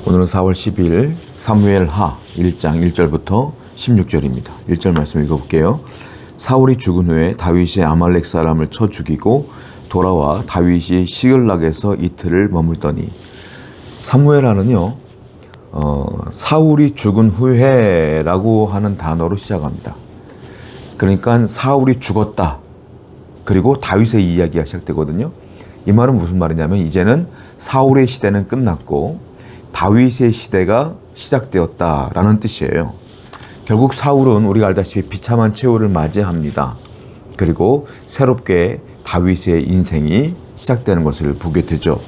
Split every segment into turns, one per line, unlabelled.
오늘은 4월 12일 사무엘하 1장 1절부터 16절입니다. 1절 말씀 읽어볼게요. 사울이 죽은 후에 다윗이 아말렉 사람을 쳐 죽이고 돌아와 다윗이 시글락에서 이틀을 머물더니. 사무엘하는요, 사울이 죽은 후에라고 하는 단어로 시작합니다. 그러니까 사울이 죽었다. 그리고 다윗의 이야기가 시작되거든요. 이 말은 무슨 말이냐면 이제는 사울의 시대는 끝났고 다윗의 시대가 시작되었다라는 뜻이에요. 결국 사울은 우리가 알다시피 비참한 최후를 맞이합니다. 그리고 새롭게 다윗의 인생이 시작되는 것을 보게 되죠.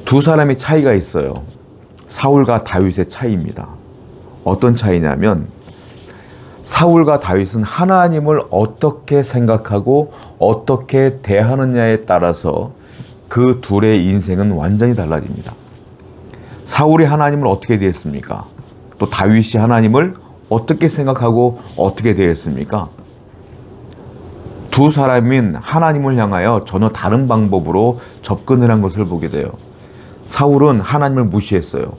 두 사람의 차이가 있어요. 사울과 다윗의 차이입니다. 어떤 차이냐면 사울과 다윗은 하나님을 어떻게 생각하고 어떻게 대하느냐에 따라서 그 둘의 인생은 완전히 달라집니다. 사울이 하나님을 어떻게 대했습니까? 또 다윗이 하나님을 어떻게 생각하고 어떻게 대했습니까? 두 사람은 하나님을 향하여 전혀 다른 방법으로 접근을 한 것을 보게 돼요. 사울은 하나님을 무시했어요.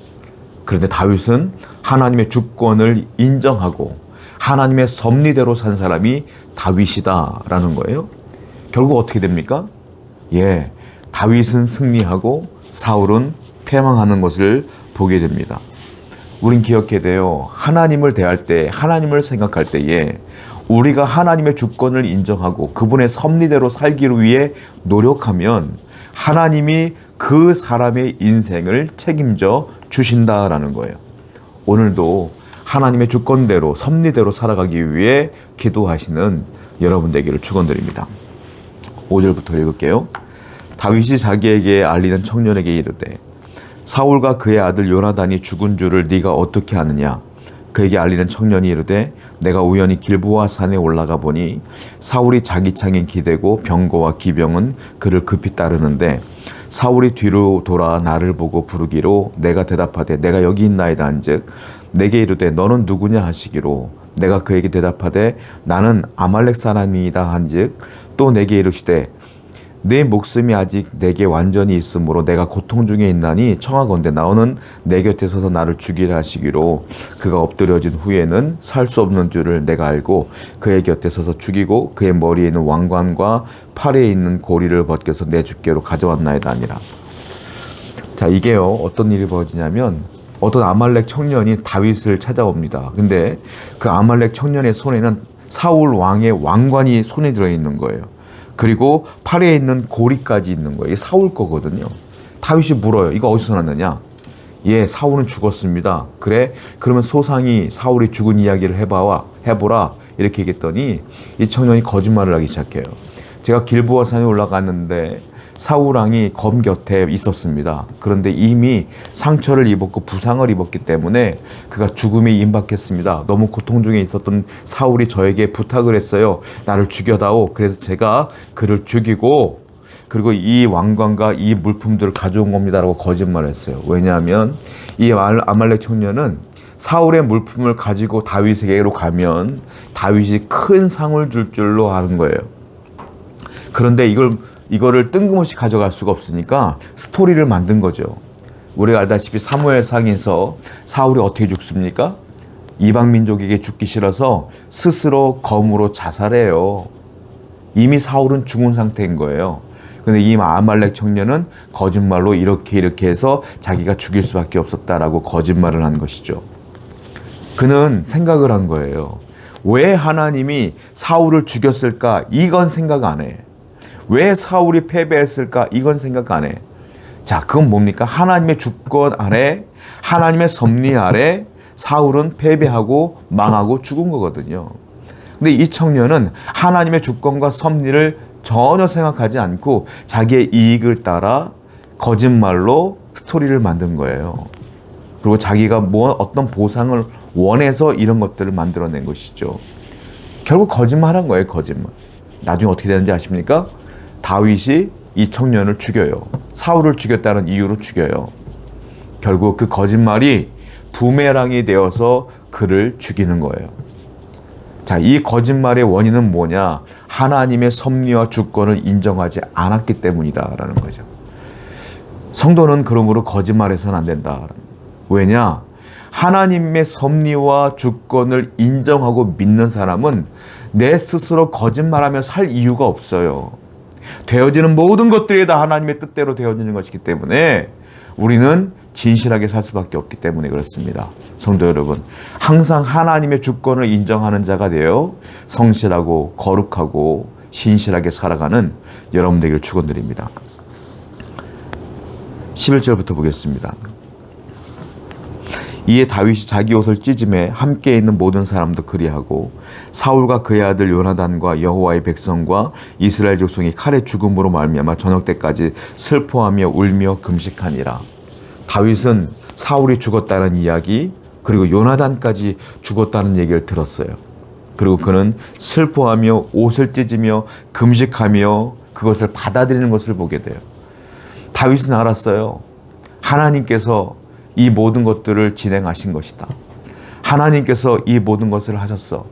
그런데 다윗은 하나님의 주권을 인정하고 하나님의 섭리대로 산 사람이 다윗이다라는 거예요. 결국 어떻게 됩니까? 다윗은 승리하고 사울은 패망하는 것을 보게 됩니다. 우린 기억해야 돼요. 하나님을 대할 때, 하나님을 생각할 때에 우리가 하나님의 주권을 인정하고 그분의 섭리대로 살기를 위해 노력하면 하나님이 그 사람의 인생을 책임져 주신다라는 거예요. 오늘도 하나님의 주권대로 섭리대로 살아가기 위해 기도하시는 여러분 되기를 축원드립니다. 5절부터 읽을게요. 다윗이 자기에게 알리는 청년에게 이르되 사울과 그의 아들 요나단이 죽은 줄을 네가 어떻게 아느냐? 그에게 알리는 청년이 이르되 내가 우연히 길보아 산에 올라가 보니 사울이 자기 창에 기대고 병거와 기병은 그를 급히 따르는데 사울이 뒤로 돌아 나를 보고 부르기로 내가 대답하되 내가 여기 있나이다 한즉 내게 이르되 너는 누구냐 하시기로 내가 그에게 대답하되 나는 아말렉 사람이다 한즉 또 내게 이르시되 내 목숨이 아직 내게 완전히 있으므로 내가 고통 중에 있나니 청하건대 너는 내 곁에 서서 나를 죽이라 하시기로 그가 엎드려진 후에는 살 수 없는 줄을 내가 알고 그의 곁에 서서 죽이고 그의 머리에 있는 왕관과 팔에 있는 고리를 벗겨서 내 주께로 가져왔나이다 아니라. 자, 이게요 어떤 일이 벌어지냐면 어떤 아말렉 청년이 다윗을 찾아옵니다. 근데 그 아말렉 청년의 손에는 사울 왕의 왕관이 손에 들어있는 거예요. 그리고 팔에 있는 고리까지 있는 거예요. 이게 사울 거거든요. 다윗이 물어요. 이거 어디서 났느냐? 사울은 죽었습니다. 그래? 그러면 소상히 사울이 죽은 이야기를 해보라. 이렇게 얘기했더니 이 청년이 거짓말을 하기 시작해요. 제가 길보아 산에 올라갔는데 사울 왕이 검 곁에 있었습니다. 그런데 이미 상처를 입었고 부상을 입었기 때문에 그가 죽음에 임박했습니다. 너무 고통 중에 있었던 사울이 저에게 부탁을 했어요. 나를 죽여다오. 그래서 제가 그를 죽이고 그리고 이 왕관과 이 물품들을 가져온 겁니다라고 거짓말을 했어요. 왜냐하면 이 아말렉 청년은 사울의 물품을 가지고 다윗에게로 가면 다윗이 큰 상을 줄 줄로 아는 거예요. 그런데 이거를 뜬금없이 가져갈 수가 없으니까 스토리를 만든 거죠. 우리가 알다시피 사무엘상에서 사울이 어떻게 죽습니까? 이방 민족에게 죽기 싫어서 스스로 검으로 자살해요. 이미 사울은 죽은 상태인 거예요. 근데 이 아말렉 청년은 거짓말로 이렇게 해서 자기가 죽일 수밖에 없었다라고 거짓말을 한 것이죠. 그는 생각을 한 거예요. 왜 하나님이 사울을 죽였을까? 이건 생각 안 해. 왜 사울이 패배했을까? 이건 생각 안 해. 자, 그건 뭡니까? 하나님의 주권 아래, 하나님의 섭리 아래 사울은 패배하고 망하고 죽은 거거든요. 근데 이 청년은 하나님의 주권과 섭리를 전혀 생각하지 않고 자기의 이익을 따라 거짓말로 스토리를 만든 거예요. 그리고 자기가 어떤 보상을 원해서 이런 것들을 만들어낸 것이죠. 결국 거짓말한 거예요, 거짓말. 나중에 어떻게 되는지 아십니까? 다윗이 이 청년을 죽여요. 사울을 죽였다는 이유로 죽여요. 결국 그 거짓말이 부메랑이 되어서 그를 죽이는 거예요. 자, 이 거짓말의 원인은 뭐냐? 하나님의 섭리와 주권을 인정하지 않았기 때문이다라는 거죠. 성도는 그러므로 거짓말해서는 안 된다. 왜냐? 하나님의 섭리와 주권을 인정하고 믿는 사람은 내 스스로 거짓말하며 살 이유가 없어요. 되어지는 모든 것들이 다 하나님의 뜻대로 되어지는 것이기 때문에 우리는 진실하게 살 수밖에 없기 때문에 그렇습니다. 성도 여러분, 항상 하나님의 주권을 인정하는 자가 되어 성실하고 거룩하고 신실하게 살아가는 여러분 되기를 축원드립니다. 11절부터 보겠습니다. 이에 다윗이 자기 옷을 찢음에 함께 있는 모든 사람도 그리하고 사울과 그의 아들 요나단과 여호와의 백성과 이스라엘 족속이 칼의 죽음으로 말미암아 저녁 때까지 슬퍼하며 울며 금식하니라. 다윗은 사울이 죽었다는 이야기, 그리고 요나단까지 죽었다는 얘기를 들었어요. 그리고 그는 슬퍼하며 옷을 찢으며 금식하며 그것을 받아들이는 것을 보게 돼요. 다윗은 알았어요. 하나님께서 이 모든 것들을 진행하신 것이다. 하나님께서 이 모든 것을 하셨어.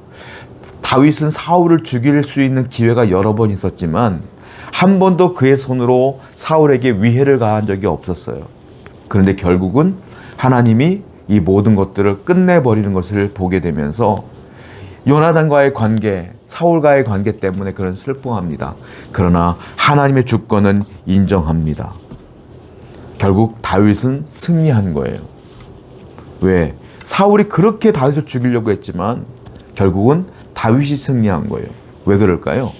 다윗은 사울을 죽일 수 있는 기회가 여러 번 있었지만 한 번도 그의 손으로 사울에게 위해를 가한 적이 없었어요. 그런데 결국은 하나님이 이 모든 것들을 끝내버리는 것을 보게 되면서 요나단과의 관계, 사울과의 관계 때문에 그는 슬퍼합니다. 그러나 하나님의 주권은 인정합니다. 결국 다윗은 승리한 거예요. 왜? 사울이 그렇게 다윗을 죽이려고 했지만 결국은 다윗이 승리한 거예요. 왜 그럴까요?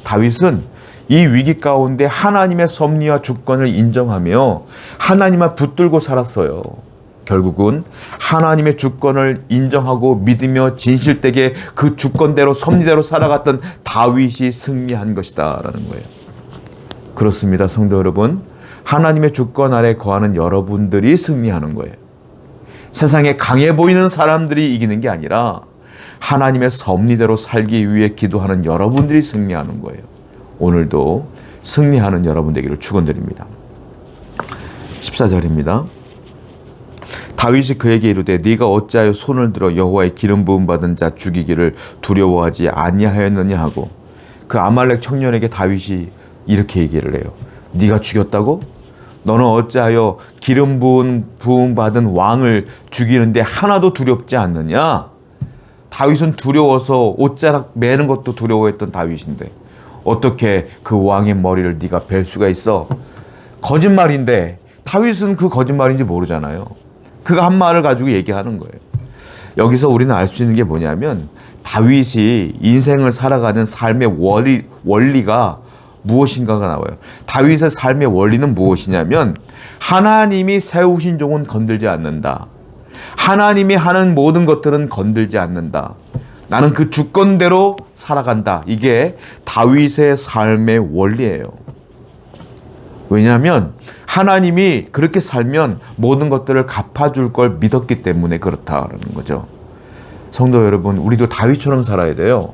다윗은 이 위기 가운데 하나님의 섭리와 주권을 인정하며 하나님만 붙들고 살았어요. 결국은 하나님의 주권을 인정하고 믿으며 진실되게 그 주권대로 섭리대로 살아갔던 다윗이 승리한 것이다 라는 거예요. 그렇습니다. 성도 여러분, 하나님의 주권 아래 거하는 여러분들이 승리하는 거예요. 세상에 강해 보이는 사람들이 이기는 게 아니라 하나님의 섭리대로 살기 위해 기도하는 여러분들이 승리하는 거예요. 오늘도 승리하는 여러분 되기를 축원드립니다. 14절입니다. 다윗이 그에게 이르되 네가 어찌하여 손을 들어 여호와의 기름 부음 받은 자 죽이기를 두려워하지 아니하였느냐 하고, 그 아말렉 청년에게 다윗이 이렇게 얘기를 해요. 네가 죽였다고? 너는 어찌하여 기름 부음 받은 왕을 죽이는데 하나도 두렵지 않느냐? 다윗은 두려워서 옷자락 매는 것도 두려워했던 다윗인데 어떻게 그 왕의 머리를 네가 벨 수가 있어? 거짓말인데 다윗은 그 거짓말인지 모르잖아요. 그가 한 말을 가지고 얘기하는 거예요. 여기서 우리는 알 수 있는 게 뭐냐면 다윗이 인생을 살아가는 삶의 원리가 무엇인가가 나와요. 다윗의 삶의 원리는 무엇이냐면 하나님이 세우신 종은 건들지 않는다. 하나님이 하는 모든 것들은 건들지 않는다. 나는 그 주권대로 살아간다. 이게 다윗의 삶의 원리예요. 왜냐하면 하나님이 그렇게 살면 모든 것들을 갚아줄 걸 믿었기 때문에 그렇다라는 거죠. 성도 여러분, 우리도 다윗처럼 살아야 돼요.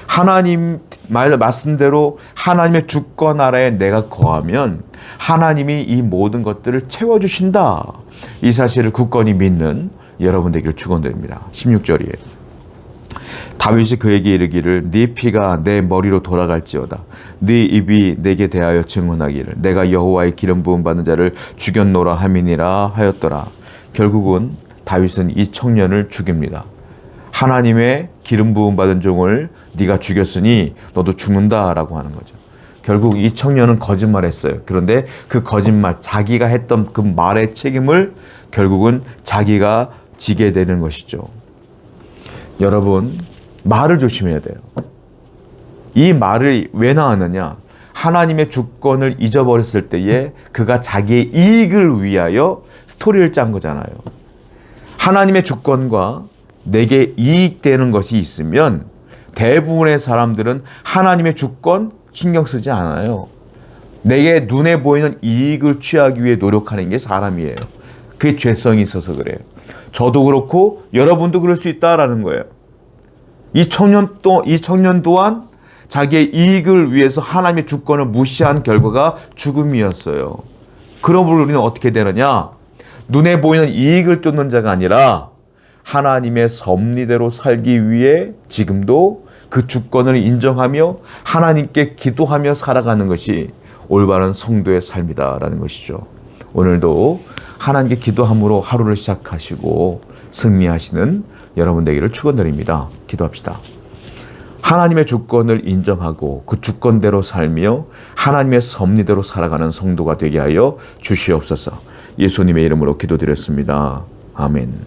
하나님 말씀대로 하나님의 주권 아래에 내가 거하면 하나님이 이 모든 것들을 채워주신다. 이 사실을 굳건히 믿는 여러분 되기를 축원드립니다. 16절이에요. 다윗이 그에게 이르기를 네 피가 내 머리로 돌아갈지어다. 네 입이 내게 대하여 증언하기를 내가 여호와의 기름 부음 받은 자를 죽였노라 함이니라 하였더라. 결국은 다윗은 이 청년을 죽입니다. 하나님의 기름 부음 받은 종을 네가 죽였으니 너도 죽는다라고 하는 거죠. 결국 이 청년은 거짓말했어요. 그런데 그 거짓말, 자기가 했던 그 말의 책임을 결국은 자기가 지게 되는 것이죠. 여러분, 말을 조심해야 돼요. 이 말이 왜 나왔느냐? 하나님의 주권을 잊어버렸을 때에 그가 자기의 이익을 위하여 스토리를 짠 거잖아요. 하나님의 주권과 내게 이익되는 것이 있으면 대부분의 사람들은 하나님의 주권 신경 쓰지 않아요. 내게 눈에 보이는 이익을 취하기 위해 노력하는 게 사람이에요. 그게 죄성이 있어서 그래요. 저도 그렇고 여러분도 그럴 수 있다라는 거예요. 이 청년 또한 자기의 이익을 위해서 하나님의 주권을 무시한 결과가 죽음이었어요. 그러므로 우리는 어떻게 되느냐? 눈에 보이는 이익을 쫓는 자가 아니라 하나님의 섭리대로 살기 위해 지금도 그 주권을 인정하며 하나님께 기도하며 살아가는 것이 올바른 성도의 삶이다라는 것이죠. 오늘도 하나님께 기도함으로 하루를 시작하시고 승리하시는 여러분 되기를 축원드립니다. 기도합시다. 하나님의 주권을 인정하고 그 주권대로 살며 하나님의 섭리대로 살아가는 성도가 되게 하여 주시옵소서. 예수님의 이름으로 기도드렸습니다. 아멘.